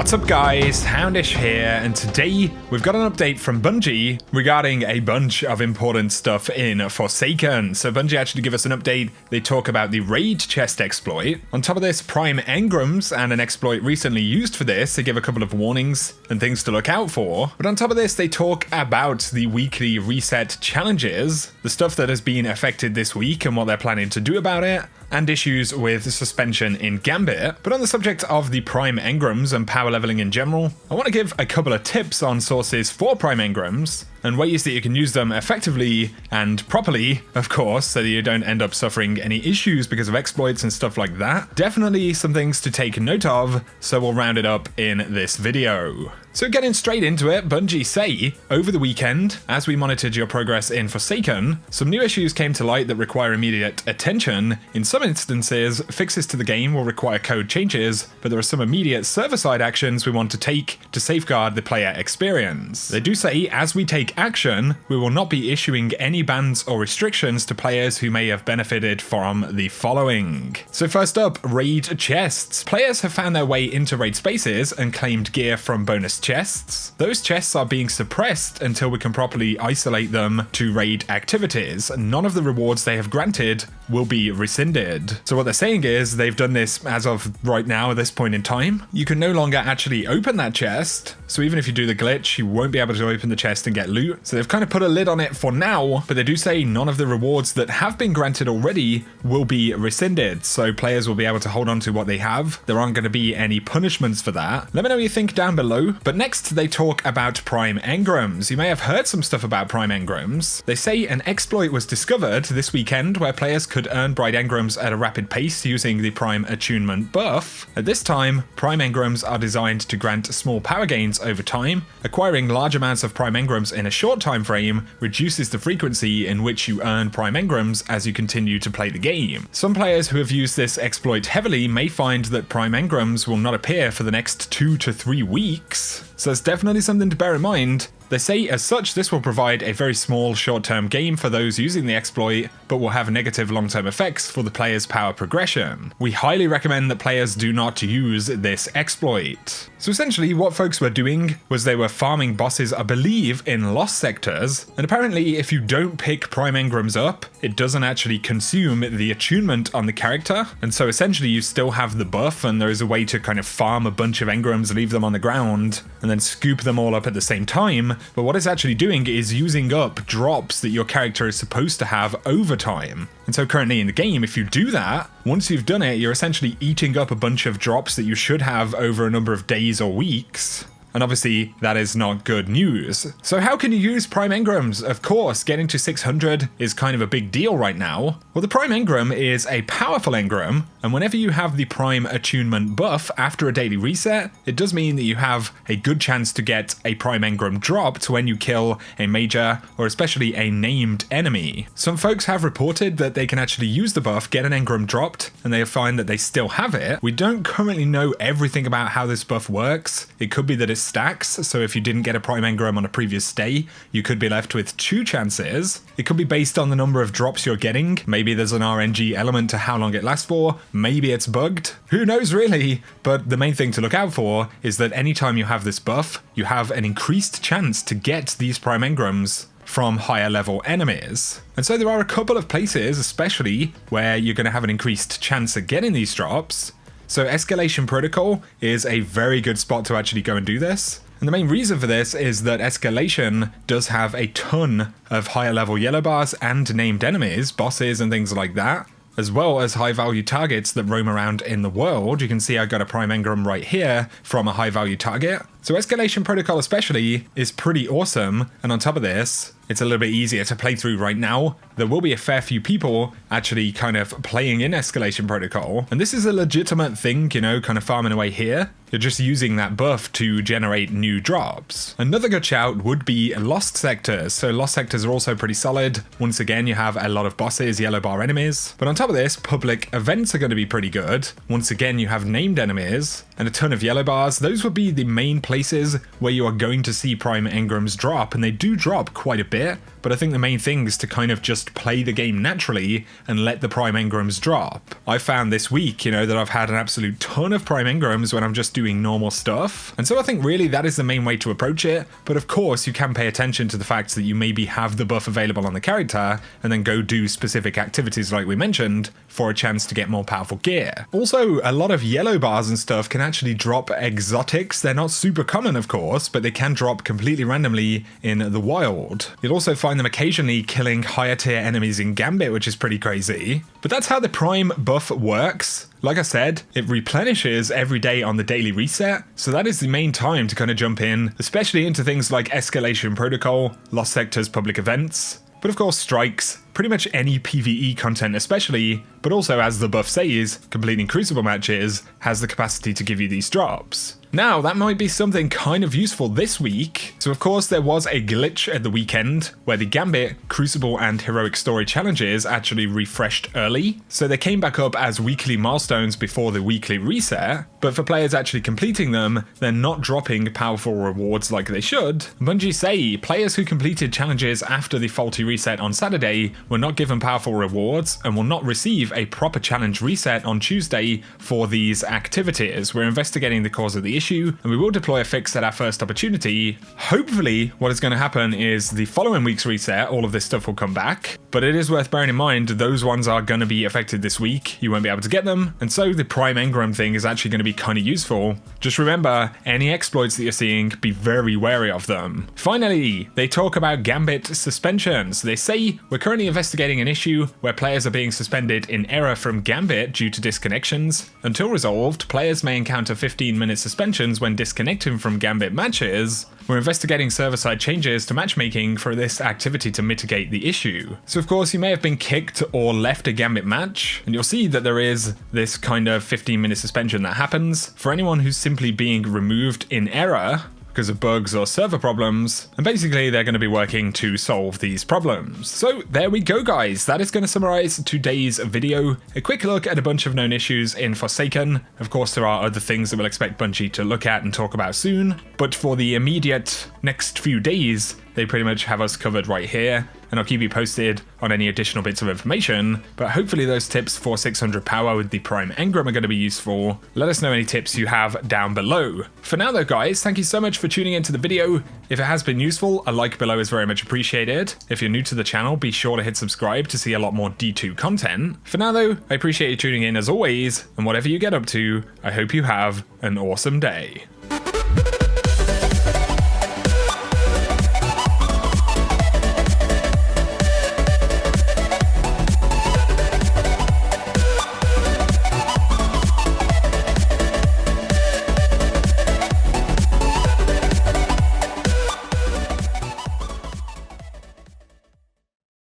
What's up guys, Houndish here, and today we've got an update from Bungie regarding a bunch of important stuff in Forsaken. So Bungie actually give us an update. They talk about the raid chest exploit. On top of this, Prime Engrams and an exploit recently used for this. They give a couple of warnings and things to look out for. But on top of this, they talk about the weekly reset challenges, the stuff that has been affected this week and what they're planning to do about it, and issues with suspension in Gambit. But on the subject of the Prime Engrams and power leveling in general, I want to give a couple of tips on sources for Prime Engrams and ways that you can use them effectively and properly, of course, so that you don't end up suffering any issues because of exploits and stuff like that. Definitely some things to take note of, so we'll round it up in this video. So getting straight into it, Bungie say, over the weekend, as we monitored your progress in Forsaken, some new issues came to light that require immediate attention. In some instances, fixes to the game will require code changes, but there are some immediate server-side actions we want to take to safeguard the player experience. They do say, as we take action, we will not be issuing any bans or restrictions to players who may have benefited from the following. So first up, raid chests. Players have found their way into raid spaces and claimed gear from bonus chests. Those chests are being suppressed until we can properly isolate them to raid activities. None of the rewards they have granted will be rescinded. So what they're saying is they've done this as of right now at this point in time. You can no longer actually open that chest. So even if you do the glitch, you won't be able to open the chest and get loot. So they've kind of put a lid on it for now, but they do say none of the rewards that have been granted already will be rescinded. So players will be able to hold on to what they have. There aren't going to be any punishments for that. Let me know what you think down below. But next they talk about Prime Engrams. You may have heard some stuff about Prime Engrams. They say an exploit was discovered this weekend where players could earn bright engrams at a rapid pace using the Prime Attunement buff. At this time, Prime Engrams are designed to grant small power gains over time. Acquiring large amounts of Prime Engrams in a short time frame reduces the frequency in which you earn Prime Engrams as you continue to play the game. Some players who have used this exploit heavily may find that Prime Engrams will not appear for the next 2 to 3 weeks. So it's definitely something to bear in mind. They say as such this will provide a very small short-term gain for those using the exploit, but will have negative long-term effects for the player's power progression. We highly recommend that players do not use this exploit. So essentially what folks were doing was they were farming bosses, I believe, in lost sectors, and apparently if you don't pick Prime Engrams up, it doesn't actually consume the attunement on the character, and so essentially you still have the buff and there is a way to kind of farm a bunch of Engrams, leave them on the ground, and then scoop them all up at the same time. But what it's actually doing is using up drops that your character is supposed to have over time. And so currently in the game, if you do that, once you've done it, you're essentially eating up a bunch of drops that you should have over a number of days or weeks. And obviously, that is not good news. So how can you use Prime Engrams? Of course, getting to 600 is kind of a big deal right now. Well, the Prime Engram is a powerful Engram, and whenever you have the Prime Attunement buff after a daily reset, it does mean that you have a good chance to get a Prime Engram dropped when you kill a major or especially a named enemy. Some folks have reported that they can actually use the buff, get an Engram dropped, and they find that they still have it. We don't currently know everything about how this buff works. It could be that it's stacks, so if you didn't get a Prime Engram on a previous day, you could be left with 2 chances. It could be based on the number of drops you're getting. Maybe there's an RNG element to how long it lasts for. Maybe it's bugged. Who knows really? But the main thing to look out for is that anytime you have this buff, you have an increased chance to get these Prime Engrams from higher level enemies. And so there are a couple of places especially where you're going to have an increased chance of getting these drops. So Escalation Protocol is a very good spot to actually go and do this. And the main reason for this is that Escalation does have a ton of higher level yellow bars and named enemies, bosses and things like that, as well as high value targets that roam around in the world. You can see I got a Prime Engram right here from a high value target. So Escalation Protocol especially is pretty awesome, and on top of this, it's a little bit easier to play through right now. There will be a fair few people actually kind of playing in Escalation Protocol, and this is a legitimate thing, you know, kind of farming away here. You're just using that buff to generate new drops. Another good shout would be Lost Sectors. So Lost Sectors are also pretty solid. Once again, you have a lot of bosses, yellow bar enemies. But on top of this, public events are going to be pretty good. Once again, you have named enemies and a ton of yellow bars. Those would be the main places where you are going to see Prime Engrams drop, and they do drop quite a bit. but I think the main thing is to kind of just play the game naturally and let the Prime Engrams drop. I found this week, that I've had an absolute ton of Prime Engrams when I'm just doing normal stuff, and so I think really that is the main way to approach it, but of course you can pay attention to the fact that you maybe have the buff available on the character and then go do specific activities like we mentioned for a chance to get more powerful gear. Also, a lot of yellow bars and stuff can actually drop exotics. They're not super common, of course, but they can drop completely randomly in the wild. You'll also find them occasionally killing higher tier enemies in Gambit, which is pretty crazy. But that's how the Prime buff works. Like I said, it replenishes every day on the daily reset, so that is the main time to kind of jump in, especially into things like Escalation Protocol, Lost Sectors public events, but of course strikes, pretty much any PvE content especially, but also as the buff says, completing Crucible matches has the capacity to give you these drops. Now, that might be something kind of useful this week. So of course there was a glitch at the weekend where the Gambit, Crucible and Heroic Story challenges actually refreshed early. So they came back up as weekly milestones before the weekly reset, but for players actually completing them, they're not dropping powerful rewards like they should. Bungie say players who completed challenges after the faulty reset on Saturday were not given powerful rewards and will not receive a proper challenge reset on Tuesday for these activities. We're investigating the cause of the issue and we will deploy a fix at our first opportunity. Hopefully what is going to happen is the following week's reset, all of this stuff will come back, but it is worth bearing in mind those ones are going to be affected this week. You won't be able to get them, and so the Prime Engram thing is actually going to be kind of useful. Just remember, any exploits that you're seeing, be very wary of them. Finally, they talk about Gambit Suspensions. They say, we're currently investigating an issue where players are being suspended in error from Gambit due to disconnections. Until resolved, players may encounter 15-minute suspensions when disconnecting from Gambit matches. We're investigating server-side changes to matchmaking for this activity to mitigate the issue. So of course you may have been kicked or left a Gambit match, and you'll see that there is this kind of 15-minute suspension that happens for anyone who's simply being removed in error because of bugs or server problems, and basically they're going to be working to solve these problems. So there we go guys, that is going to summarize today's video. A quick look at a bunch of known issues in Forsaken. Of course there are other things that we'll expect Bungie to look at and talk about soon, but for the immediate next few days, they pretty much have us covered right here, and I'll keep you posted on any additional bits of information, but hopefully those tips for 600 power with the Prime Engram are going to be useful. Let us know any tips you have down below. For now though guys, thank you so much for tuning into the video. If it has been useful, a like below is very much appreciated. If you're new to the channel, be sure to hit subscribe to see a lot more D2 content. For now though, I appreciate you tuning in as always, and whatever you get up to, I hope you have an awesome day.